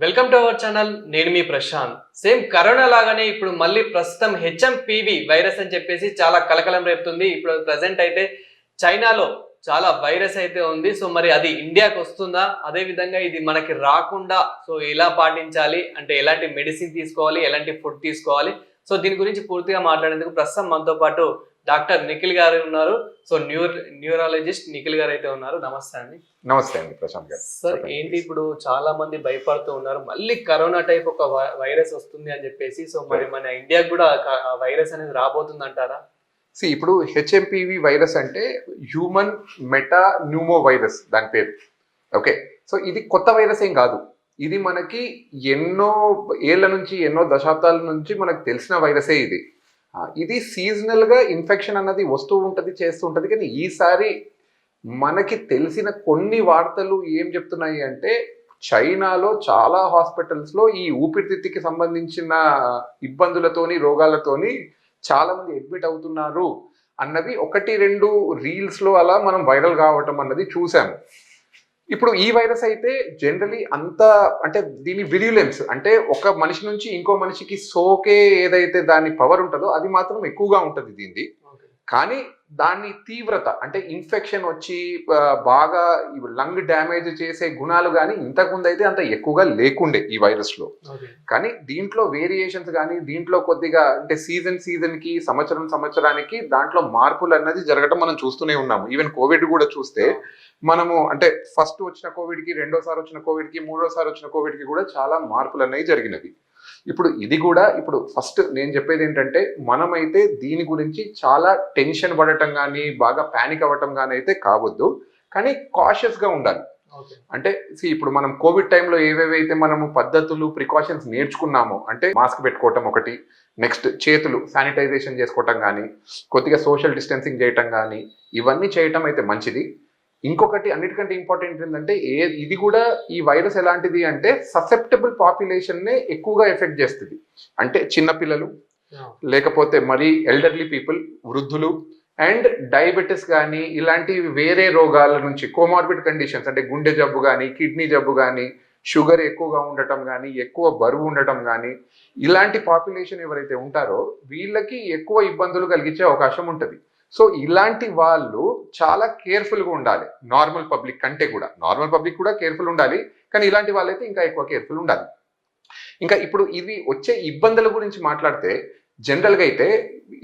Welcome to our channel. నేను మీ Prashanth. Same corona లాగానే ఇప్పుడు మళ్ళీ ప్రస్తుతం హెచ్ఎంపివి వైరస్ అని చెప్పేసి చాలా కలకలం రేపుతుంది. ఇప్పుడు ప్రెసెంట్ అయితే చైనాలో చాలా వైరస్ అయితే ఉంది. సో మరి అది ఇండియాకి వస్తుందా? అదే విధంగా ఇది మనకి రాకుండా సో ఎలా పాటించాలి, అంటే ఎలాంటి మెడిసిన్ తీసుకోవాలి, ఎలాంటి ఫుడ్ తీసుకోవాలి, సో దీని గురించి పూర్తిగా మాట్లాడేందుకు ప్రస్తుతం మనతో పాటు డాక్టర్ నిఖిల్ గారు ఉన్నారు. సో న్యూరాలజిస్ట్ నిఖిల్ గారు అయితే ఉన్నారు. నమస్తే అండి. నమస్తే అండి ప్రశాంత్ గారు. సార్ ఏంటి, ఇప్పుడు చాలా మంది భయపడుతూ ఉన్నారు, మళ్ళీ కరోనా టైప్ ఒక వైరస్ వస్తుంది అని చెప్పేసి. సో మరి మన ఇండియాకి కూడా వైరస్ అనేది రాబోతుంది అంటారా? ఇప్పుడు హెచ్ఎంపివి వైరస్ అంటే హ్యూమన్ మెటా న్యూమో వైరస్ దాని పేరు. ఓకే, సో ఇది కొత్త వైరస్ ఏం కాదు. ఇది మనకి ఎన్నో ఏళ్ల నుంచి, ఎన్నో దశాబ్దాల నుంచి మనకు తెలిసిన వైరసే ఇది. ఇది సీజనల్ గా ఇన్ఫెక్షన్ అన్నది వస్తూ ఉంటది, చేస్తూ ఉంటది. కానీ ఈసారి మనకి తెలిసిన కొన్ని వార్తలు ఏం చెప్తున్నాయి అంటే, చైనాలో చాలా హాస్పిటల్స్ లో ఈ ఊపిరితిత్తుకి సంబంధించిన ఇబ్బందులతోని, రోగాలతోని చాలా మంది అడ్మిట్ అవుతున్నారు అన్నది ఒకటి రెండు రీల్స్ లో అలా మనం వైరల్ కావటం అన్నది చూసాము. ఇప్పుడు ఈ వైరస్ అయితే జనరలీ అంత అంటే దీని విర్యులెన్స్ అంటే ఒక మనిషి నుంచి ఇంకో మనిషికి సోకే ఏదైతే దాని పవర్ ఉంటుందో అది మాత్రం ఎక్కువగా ఉంటుంది దీనిది. కానీ దాని తీవ్రత అంటే ఇన్ఫెక్షన్ వచ్చి బాగా లంగ్ డ్యామేజ్ చేసే గుణాలు కానీ ఇంతకుముందు అయితే అంత ఎక్కువగా లేకుండే ఈ వైరస్ లో. కానీ దీంట్లో వేరియేషన్స్ కానీ దీంట్లో కొద్దిగా అంటే సీజన్ కి, సంవత్సరానికి దాంట్లో మార్పులు అన్నది జరగడం మనం చూస్తూనే ఉన్నాము. ఈవెన్ కోవిడ్ కూడా చూస్తే మనము అంటే ఫస్ట్ వచ్చిన కోవిడ్ కి, రెండోసారి వచ్చిన కోవిడ్ కి, మూడోసారి వచ్చిన కోవిడ్ కి కూడా చాలా మార్పులు అనేవి జరిగినవి. ఇప్పుడు ఇది కూడా ఇప్పుడు ఫస్ట్ నేను చెప్పేది ఏంటంటే, మనమైతే దీని గురించి చాలా టెన్షన్ పడటం కానీ, బాగా ప్యానిక్ అవ్వటం కానీ అయితే కావద్దు. కానీ కాషియస్ గా ఉండాలి. అంటే ఇప్పుడు మనం కోవిడ్ టైంలో ఏవేవైతే మనము పద్ధతులు, ప్రికాషన్స్ నేర్చుకున్నామో, అంటే మాస్క్ పెట్టుకోవటం ఒకటి, నెక్స్ట్ చేతులు శానిటైజేషన్ చేసుకోవటం కానీ, కొద్దిగా సోషల్ డిస్టెన్సింగ్ చేయటం కానీ, ఇవన్నీ చేయటం అయితే మంచిది. ఇంకొకటి అన్నిటికంటే ఇంపార్టెంట్ ఏంటంటే, ఇది కూడా ఈ వైరస్ ఎలాంటిది అంటే ససెప్టబుల్ పాపులేషన్ నే ఎక్కువగా ఎఫెక్ట్ చేస్తుంది. అంటే చిన్నపిల్లలు, లేకపోతే మరి ఎల్డర్లీ పీపుల్, వృద్ధులు, అండ్ డయాబెటిస్ కానీ ఇలాంటి వేరే రోగాల నుంచి, కోమార్బిడ్ కండిషన్స్ అంటే గుండె జబ్బు కానీ, కిడ్నీ జబ్బు కానీ, షుగర్ ఎక్కువగా ఉండటం కానీ, ఎక్కువ బరువు ఉండటం కానీ, ఇలాంటి పాపులేషన్ ఎవరైతే ఉంటారో వీళ్ళకి ఎక్కువ ఇబ్బందులు కలిగించే అవకాశం ఉంటుంది. సో ఇలాంటి వాళ్ళు చాలా కేర్ఫుల్గా ఉండాలి. నార్మల్ పబ్లిక్ కంటే కూడా, నార్మల్ పబ్లిక్ కూడా కేర్ఫుల్ ఉండాలి, కానీ ఇలాంటి వాళ్ళైతే ఇంకా ఎక్కువ కేర్ఫుల్ ఉండాలి. ఇంకా ఇప్పుడు ఇవి వచ్చే ఇబ్బందుల గురించి మాట్లాడితే, జనరల్గా అయితే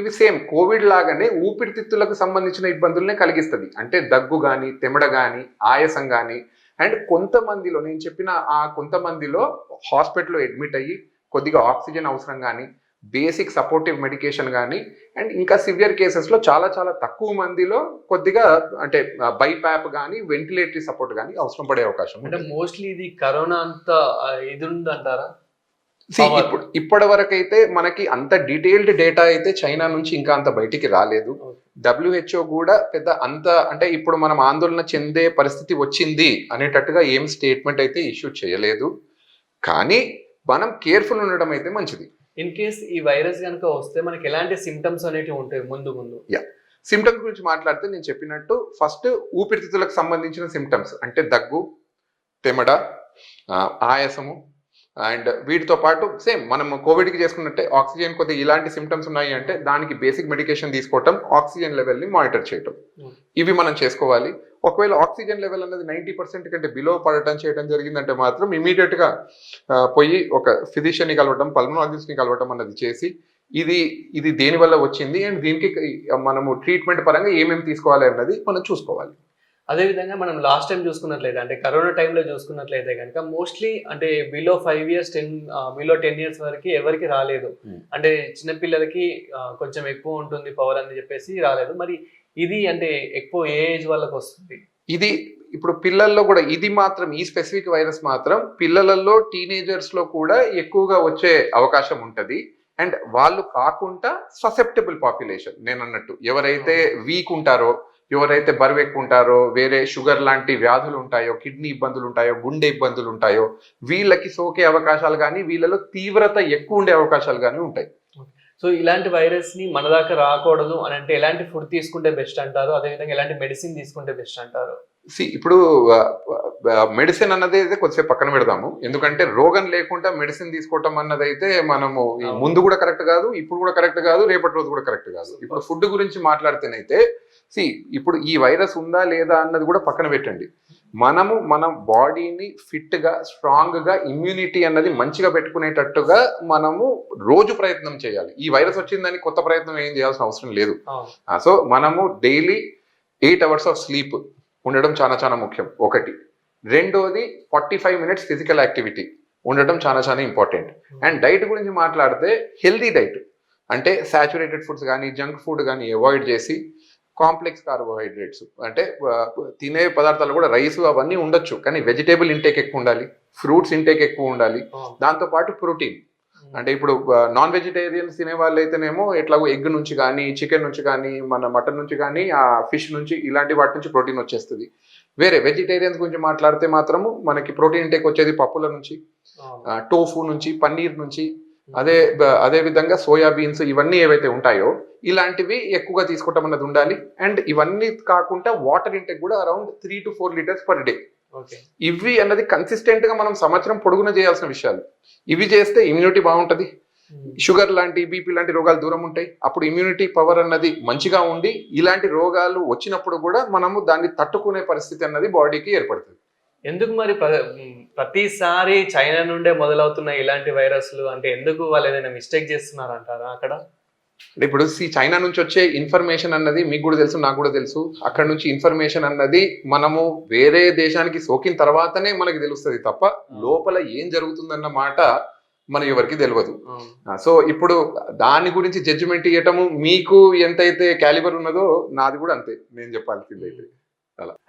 ఇవి సేమ్ కోవిడ్ లాగానే ఊపిరితిత్తులకు సంబంధించిన ఇబ్బందులనే కలిగిస్తుంది. అంటే దగ్గు కానీ, తెమడ కానీ, ఆయాసం కానీ, అండ్ కొంతమందిలో నేను చెప్పిన ఆ కొంతమందిలో హాస్పిటల్లో అడ్మిట్ అయ్యి కొద్దిగా ఆక్సిజన్ అవసరం కానీ, బేసిక్ సపోర్టివ్ మెడికేషన్ కానీ, అండ్ ఇంకా సివియర్ కేసెస్లో చాలా చాలా తక్కువ మందిలో కొద్దిగా అంటే బైపాప్ కానీ, వెంటిలేటరీ సపోర్ట్ కానీ అవసరం పడే అవకాశం. అంటే మోస్ట్లీ ఇది కరోనా అంత ఇది ఉందంటారా? ఇప్పటి వరకు అయితే మనకి అంత డీటెయిల్డ్ డేటా అయితే చైనా నుంచి ఇంకా అంత బయటికి రాలేదు. WHO కూడా పెద్ద అంత అంటే ఇప్పుడు మనం ఆందోళన చెందే పరిస్థితి వచ్చింది అనేటట్టుగా ఏం స్టేట్మెంట్ అయితే ఇష్యూ చేయలేదు. కానీ మనం కేర్ఫుల్ ఉండడం అయితే మంచిది. ఇన్ కేస్ ఈ వైరస్ కనుక వస్తే మనకి ఎలాంటి సిమ్టమ్స్ అనేవి ఉంటాయి ముందు? సిమ్టమ్స్ గురించి మాట్లాడితే నేను చెప్పినట్టు ఫస్ట్ ఊపిరితిత్తులకు సంబంధించిన సిమ్టమ్స్ అంటే దగ్గు, తెమడ, ఆయాసము, అండ్ వీటితో పాటు సేమ్ మనం కోవిడ్కి చేసుకున్నట్టే ఆక్సిజన్ కొద్దిగా ఇలాంటి సిమ్టమ్స్ ఉన్నాయి అంటే దానికి బేసిక్ మెడికేషన్ తీసుకోవటం, ఆక్సిజన్ లెవెల్ని మానిటర్ చేయటం, ఇవి మనం చేసుకోవాలి. ఒకవేళ ఆక్సిజన్ లెవెల్ అనేది 90% కంటే బిలో పడటం చేయడం జరిగిందంటే మాత్రం ఇమీడియట్గా పోయి ఒక ఫిజిషియన్ని కలవటం, పల్మనాలజిస్ట్ని కలవటం అన్నది చేసి ఇది దేనివల్ల వచ్చింది అండ్ దీనికి మనము ట్రీట్మెంట్ పరంగా ఏమేమి తీసుకోవాలి అన్నది మనం చూసుకోవాలి. అదేవిధంగా మనం లాస్ట్ టైం చూసుకున్నట్లయితే, అంటే కరోనా టైంలో చూసుకున్నట్లయితే కనుక మోస్ట్లీ అంటే బిలో 5 years, బిలో 10 years వరకు ఎవరికి రాలేదు. అంటే చిన్నపిల్లలకి కొంచెం ఎక్కువ ఉంటుంది పవర్ అని చెప్పేసి రాలేదు. మరి ఇది అంటే ఎక్కువ ఏ ఏజ్ వాళ్ళకి వస్తుంది? ఇది ఇప్పుడు పిల్లల్లో కూడా ఇది మాత్రం ఈ స్పెసిఫిక్ వైరస్ మాత్రం పిల్లలలో, టీనేజర్స్ లో కూడా ఎక్కువగా వచ్చే అవకాశం ఉంటుంది. అండ్ వాళ్ళు కాకుండా ససెప్టబుల్ పాపులేషన్, నేను అన్నట్టు ఎవరైతే వీక్ ఉంటారో, ఎవరైతే బరువు ఎక్కువ ఉంటారో, వేరే షుగర్ లాంటి వ్యాధులు ఉంటాయో, కిడ్నీ ఇబ్బందులు ఉంటాయో, గుండె ఇబ్బందులు ఉంటాయో, వీళ్ళకి సోకే అవకాశాలు కానీ, వీళ్ళలో తీవ్రత ఎక్కువ ఉండే అవకాశాలు కానీ ఉంటాయి. సో ఇలాంటి వైరస్ ని మన దాకా రాకూడదు అని అంటే ఎలాంటి ఫుడ్ తీసుకుంటే బెస్ట్ అంటారు? అదేవిధంగా ఎలాంటి మెడిసిన్ తీసుకుంటే బెస్ట్ అంటారు? ఇప్పుడు మెడిసిన్ అన్నది అయితే కొద్దిసేపు పక్కన పెడదాము, ఎందుకంటే రోగం లేకుండా మెడిసిన్ తీసుకోవటం అన్నది అయితే మనము ముందు కూడా కరెక్ట్ కాదు, ఇప్పుడు కూడా కరెక్ట్ కాదు, రేపటి రోజు కూడా కరెక్ట్ కాదు. ఇప్పుడు ఫుడ్ గురించి మాట్లాడితేనైతే ఇప్పుడు ఈ వైరస్ ఉందా లేదా అన్నది కూడా పక్కన పెట్టండి. మనము మన బాడీని ఫిట్ గా స్ట్రాంగ్ గా ఇమ్యూనిటీ అన్నది మంచిగా పెట్టుకునేటట్టుగా మనము రోజు ప్రయత్నం చేయాలి. ఈ వైరస్ వచ్చిందని కొత్త ప్రయత్నం ఏం చేయాల్సిన అవసరం లేదు. సో మనము డైలీ 8 hours ఆఫ్ స్లీప్ ఉండడం చాలా చాలా ముఖ్యం ఒకటి. రెండోది 45 minutes ఫిజికల్ యాక్టివిటీ ఉండడం చాలా చాలా ఇంపార్టెంట్. అండ్ డైట్ గురించి మాట్లాడితే హెల్దీ డైట్ అంటే సాచురేటెడ్ ఫుడ్స్ కానీ జంక్ ఫుడ్ కానీ అవాయిడ్ చేసి కాంప్లెక్స్ కార్బోహైడ్రేట్స్ అంటే తినే పదార్థాలు కూడా రైస్ అవన్నీ ఉండొచ్చు, కానీ వెజిటేబుల్ ఇంటేక్ ఎక్కువ ఉండాలి, ఫ్రూట్స్ ఇంటేక్ ఎక్కువ ఉండాలి, దాంతోపాటు ప్రోటీన్. అంటే ఇప్పుడు నాన్ వెజిటేరియన్స్ తినే వాళ్ళు అయితేనేమో ఎట్లాగో ఎగ్ నుంచి కానీ చికెన్ నుంచి కానీ మన మటన్ నుంచి కానీ ఆ ఫిష్ నుంచి ఇలాంటి వాటి నుంచి ప్రోటీన్ వచ్చేస్తుంది. వేరే వెజిటేరియన్స్ గురించి మాట్లాడితే మాత్రము మనకి ప్రోటీన్ ఇంటేక్ వచ్చేది పప్పుల నుంచి, టోఫు నుంచి, పన్నీర్ నుంచి, అదే విధంగా సోయాబీన్స్ ఇవన్నీ ఏవైతే ఉంటాయో ఇలాంటివి ఎక్కువగా తీసుకోవటం అన్నది ఉండాలి. అండ్ ఇవన్నీ కాకుండా వాటర్ ఇంటేక్ కూడా around 3 to 4 liters per day. ఇవి అన్నది కన్సిస్టెంట్ గా మనం సంవత్సరం పొడుగున చేయాల్సిన విషయాలు. ఇవి చేస్తే ఇమ్యూనిటీ బాగుంటది, షుగర్ లాంటి బీపీ లాంటి రోగాలు దూరం ఉంటాయి. అప్పుడు ఇమ్యూనిటీ పవర్ అన్నది మంచిగా ఉండి ఇలాంటి రోగాలు వచ్చినప్పుడు కూడా మనము దాన్ని తట్టుకునే పరిస్థితి అన్నది బాడీకి ఏర్పడుతుంది. ఎందుకు మరి ప్రతిసారి చైనా నుండే మొదలవుతున్న ఇలాంటి వైరస్లు? అంటే ఎందుకు వాళ్ళు ఏదైనా మిస్టేక్ చేస్తున్నారు అంటారా అక్కడ? ఇప్పుడు చైనా నుంచి వచ్చే ఇన్ఫర్మేషన్ అన్నది మీకు కూడా తెలుసు, నాకు కూడా తెలుసు. అక్కడ నుంచి ఇన్ఫర్మేషన్ అన్నది మనము వేరే దేశానికి సోకిన తర్వాతనే మనకి తెలుస్తుంది తప్ప లోపల ఏం జరుగుతుందన్న మాట మన ఎవరికి తెలియదు. సో ఇప్పుడు దాని గురించి జడ్జిమెంట్ ఇవ్వటము మీకు ఎంతైతే క్యాలిబర్ ఉన్నదో నాది కూడా అంతే, నేను చెప్పాల్సింది అయితే.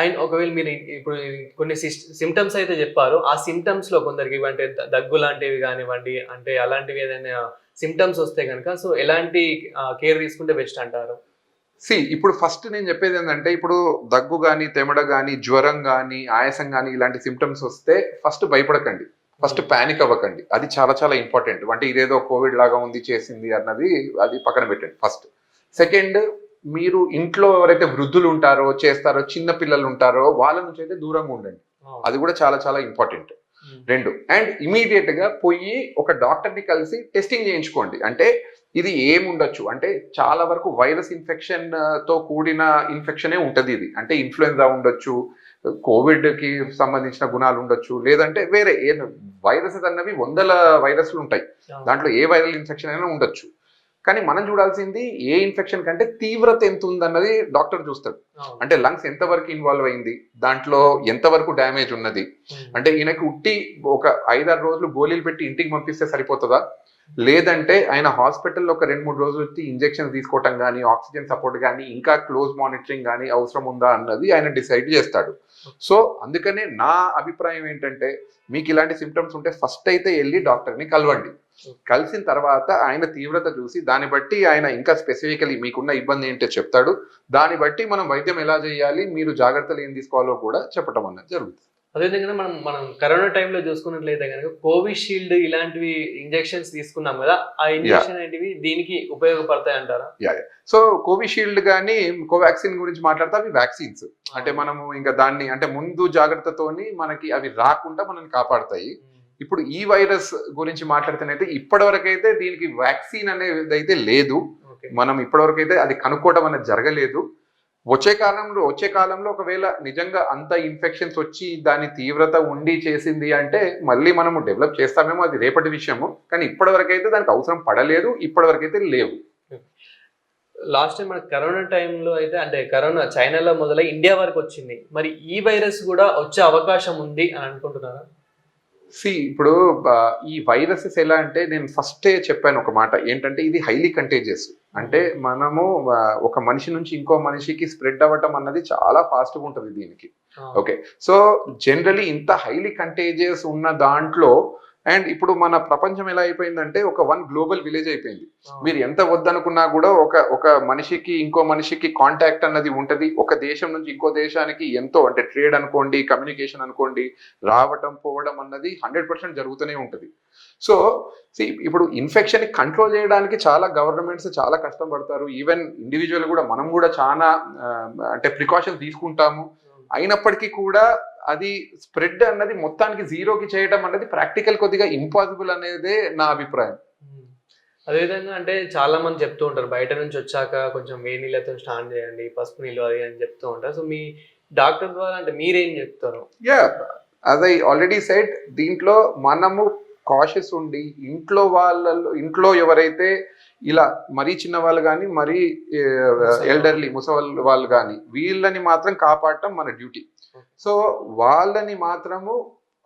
అండ్ ఒకవేళ మీరు ఇప్పుడు కొన్ని సిమ్టమ్స్ అయితే చెప్పారు, ఆ సిమ్టమ్స్ లో కొందరికి అంటే దగ్గు లాంటివి కానివ్వండి, అంటే అలాంటివి ఏదైనా సిమ్టమ్స్ వస్తే కనుక సో ఎలాంటి కేర్ తీసుకుంటే బెస్ట్ అంటారు? ఇప్పుడు ఫస్ట్ నేను చెప్పేది ఏంటంటే, ఇప్పుడు దగ్గు కానీ తెమడ కానీ జ్వరం కానీ ఆయాసం కానీ ఇలాంటి సిమ్టమ్స్ వస్తే ఫస్ట్ భయపడకండి, ఫస్ట్ ప్యానిక్ అవ్వకండి. అది చాలా చాలా ఇంపార్టెంట్. అంటే ఇదేదో కోవిడ్ లాగా ఉంది చేసింది అన్నది అది పక్కన పెట్టండి ఫస్ట్. సెకండ్, మీరు ఇంట్లో ఎవరైతే వృద్ధులు ఉంటారో చేస్తారో చిన్న పిల్లలు ఉంటారో వాళ్ళ నుంచి అయితే దూరంగా ఉండండి, అది కూడా చాలా చాలా ఇంపార్టెంట్. రెండు, అండ్ ఇమీడియట్ గా పోయి ఒక డాక్టర్ని కలిసి టెస్టింగ్ చేయించుకోండి. అంటే ఇది ఏముండొచ్చు అంటే చాలా వరకు వైరస్ ఇన్ఫెక్షన్ తో కూడిన ఇన్ఫెక్షనే ఉంటది. ఇది అంటే ఇన్ఫ్లుయెన్జా ఉండొచ్చు, కోవిడ్ కి సంబంధించిన గుణాలు ఉండొచ్చు, లేదంటే వేరే ఏ వైరసెస్ అన్నవి 100 వైరస్లు ఉంటాయి, దాంట్లో ఏ వైరల్ ఇన్ఫెక్షన్ అయినా ఉండొచ్చు. కానీ మనం చూడాల్సింది ఏ ఇన్ఫెక్షన్ కంటే తీవ్రత ఎంత ఉందన్నది డాక్టర్ చూస్తాడు. అంటే లంగ్స్ ఎంతవరకు ఇన్వాల్వ్ అయింది, దాంట్లో ఎంతవరకు డ్యామేజ్ ఉన్నది. అంటే ఈయనకి ఉట్టి ఒక 5-6 రోజులు గోళీలు పెట్టి ఇంటికి పంపిస్తే సరిపోతుందా, లేదంటే ఆయన హాస్పిటల్లో ఒక 2-3 రోజులు వచ్చి ఇంజెక్షన్స్ తీసుకోవటం కానీ ఆక్సిజన్ సపోర్ట్ కానీ ఇంకా క్లోజ్ మానిటరింగ్ కానీ అవసరం ఉందా అన్నది ఆయన డిసైడ్ చేస్తాడు. సో అందుకనే నా అభిప్రాయం ఏంటంటే, మీకు ఇలాంటి సిమ్టమ్స్ ఉంటే ఫస్ట్ అయితే వెళ్ళి డాక్టర్ని కలవండి. కలిసిన తర్వాత ఆయన తీవ్రత చూసి దాన్ని బట్టి ఆయన ఇంకా స్పెసిఫికలీ మీకున్న ఇబ్బంది ఏంటో చెప్తాడు. దాన్ని బట్టి మనం వైద్యం ఎలా చేయాలి, మీరు జాగ్రత్తలు ఏం తీసుకోవాలో కూడా చెప్పడం అన్నది జరుగుతుంది. అదేవిధంగా మనం కరోనా టైంలో చూసుకున్నట్లయితే కనుక కోవిషీల్డ్ ఇలాంటివి ఇంజెక్షన్స్ తీసుకున్నాం కదా, ఆ ఇంజెక్షన్ ఏంటివి దీనికి ఉపయోగపడతాయి అంటారా? సో కోవిషీల్డ్ కానీ కోవాక్సిన్ గురించి మాట్లాడితే అవి వ్యాక్సిన్స్. అంటే మనము ఇంకా దాన్ని అంటే ముందు జాగ్రత్తతోని మనకి అవి రాకుండా మనల్ని కాపాడతాయి. ఇప్పుడు ఈ వైరస్ గురించి మాట్లాడితేనైతే ఇప్పటివరకైతే దీనికి వ్యాక్సిన్ అనేది అయితే లేదు. మనం ఇప్పటివరకైతే అది కనుక్కోవడం అనేది జరగలేదు. వచ్చే కాలంలో ఒకవేళ నిజంగా అంత ఇన్ఫెక్షన్స్ వచ్చి దాని తీవ్రత ఉండి చేసింది అంటే మళ్ళీ మనము డెవలప్ చేస్తామేమో, అది రేపటి విషయము. కానీ ఇప్పటివరకైతే దానికి అవసరం పడలేదు, ఇప్పటివరకైతే లేవు. లాస్ట్ టైం మనకి కరోనా టైంలో అయితే అంటే కరోనా చైనాలో మొదలై ఇండియా వరకు వచ్చింది, మరి ఈ వైరస్ కూడా వచ్చే అవకాశం ఉంది అని అనుకుంటున్నారా? ఇప్పుడు ఈ వైరసెస్ ఎలా అంటే, నేను ఫస్టే చెప్పాను ఒక మాట ఏంటంటే, ఇది హైలీ కంటేజియస్. అంటే మనము ఒక మనిషి నుంచి ఇంకో మనిషికి స్ప్రెడ్ అవ్వటం అన్నది చాలా ఫాస్ట్గా ఉంటుంది దీనికి. ఓకే, సో జనరలీ ఇంత హైలీ కంటేజియస్ ఉన్న దాంట్లో అండ్ ఇప్పుడు మన ప్రపంచం ఎలా అయిపోయిందంటే ఒక గ్లోబల్ విలేజ్ అయిపోయింది. మీరు ఎంత వద్దనుకున్నా కూడా ఒక మనిషికి ఇంకో మనిషికి కాంటాక్ట్ అన్నది ఉంటది. ఒక దేశం నుంచి ఇంకో దేశానికి ఎంతో అంటే ట్రేడ్ అనుకోండి, కమ్యూనికేషన్ అనుకోండి, రావటం పోవడం అన్నది 100% జరుగుతూనే ఉంటది. సో ఇప్పుడు ఇన్ఫెక్షన్ ని కంట్రోల్ చేయడానికి చాలా గవర్నమెంట్స్ చాలా కష్టం పడతారు. ఈవెన్ ఇండివిజువల్ కూడా మనం కూడా చాలా అంటే ప్రికాషన్స్ తీసుకుంటాము. అయినప్పటికీ కూడా అది స్ప్రెడ్ అన్నది మొత్తానికి జీరోకి చేయడం అన్నది ప్రాక్టికల్ కొద్దిగా ఇంపాసిబుల్ అనేదే నా అభిప్రాయం. అదేవిధంగా అంటే చాలా మంది చెప్తూ ఉంటారు బయట నుంచి వచ్చాక కొంచెం వేడి నీళ్ళతో స్నానం చేయండి, పసుపు నీళ్ళు అది అని చెప్తూ ఉంటారు. సో మీ డాక్టర్ ద్వారా అంటే మీరేం చెప్తారు? Yeah, as I already said, దీంట్లో మనము కాషియస్ ఉండి ఇంట్లో ఎవరైతే ఇలా మరీ చిన్న వాళ్ళు కానీ మరీ ఎల్డర్లీ ముసలి వాళ్ళు కానీ వీళ్ళని మాత్రం కాపాడటం మన డ్యూటీ. సో వాళ్ళని మాత్రము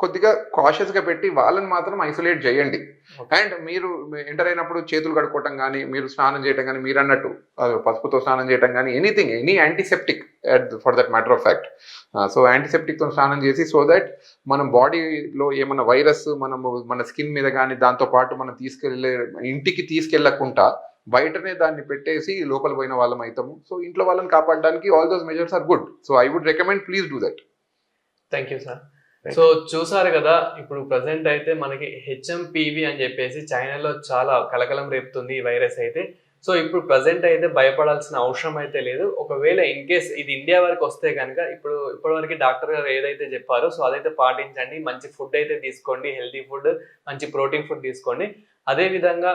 కొద్దిగా కాషియస్ గా పెట్టి వాళ్ళని మాత్రం ఐసోలేట్ చేయండి. అండ్ మీరు ఎంటర్ అయినప్పుడు చేతులు కడుక్కోవటం కానీ, మీరు స్నానం చేయటం కానీ, మీరు అన్నట్టు పసుపుతో స్నానం చేయటం కానీ, any antiseptic for that matter of fact. So antiseptic తో స్నానం చేసి, సో దట్ మనం బాడీలో ఏమన్నా వైరస్ మన స్కిన్ మీద కానీ దాంతో పాటు మనం ఇంటికి తీసుకెళ్లకుండా బయటనే దాన్ని పెట్టేసి లోపల పోయిన వాళ్ళం అవుతాము. సో ఇంట్లో వాళ్ళని కాపాడడానికి all those measures are good. So I would recommend, please do that. Thank you sir. So చూసారు కదా, ఇప్పుడు ప్రజెంట్ అయితే మనకి హెచ్ఎంపివి అని చెప్పేసి చైనాలో చాలా కలకలం రేపుతుంది ఈ వైరస్ అయితే. సో ఇప్పుడు ప్రజెంట్ అయితే భయపడాల్సిన అవసరం అయితే లేదు. ఒకవేళ ఇన్ కేస్ ఇది ఇండియా వరకు వస్తే కనుక ఇప్పటివరకు డాక్టర్ గారు ఏదైతే చెప్పారో సో అదైతే పాటించండి. మంచి ఫుడ్ అయితే తీసుకోండి, హెల్తీ ఫుడ్, మంచి ప్రోటీన్ ఫుడ్ తీసుకోండి. అదే విధంగా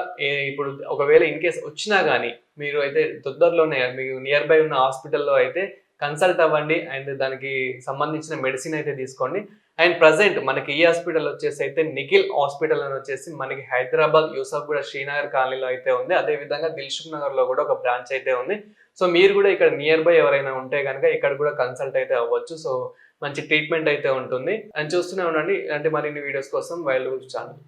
ఇప్పుడు ఒకవేళ ఇన్ కేస్ వచ్చినా కానీ మీరు అయితే తొందరలోనే మీకు నియర్ బై ఉన్న హాస్పిటల్లో అయితే కన్సల్ట్ అవ్వండి అండ్ దానికి సంబంధించిన మెడిసిన్ అయితే తీసుకోండి. అండ్ ప్రజెంట్ మనకి ఈ హాస్పిటల్ వచ్చేసి అయితే నిఖిల్ హాస్పిటల్ అని వచ్చేసి మనకి హైదరాబాద్ యూసఫ్గూడ శ్రీనగర్ కాలనీలో అయితే ఉంది. అదే విధంగా దిల్సుఖ్ నగర్ లో కూడా ఒక బ్రాంచ్ అయితే ఉంది. సో మీరు కూడా ఇక్కడ నియర్ బై ఎవరైనా ఉంటే కనుక ఇక్కడ కూడా కన్సల్ట్ అయితే అవ్వచ్చు. సో మంచి ట్రీట్మెంట్ అయితే ఉంటుంది. అండ్ చూస్తూనే ఉండండి అంటే మరిన్ని వీడియోస్ కోసం వైల్డ్ వుల్ఫ్ ఛానల్.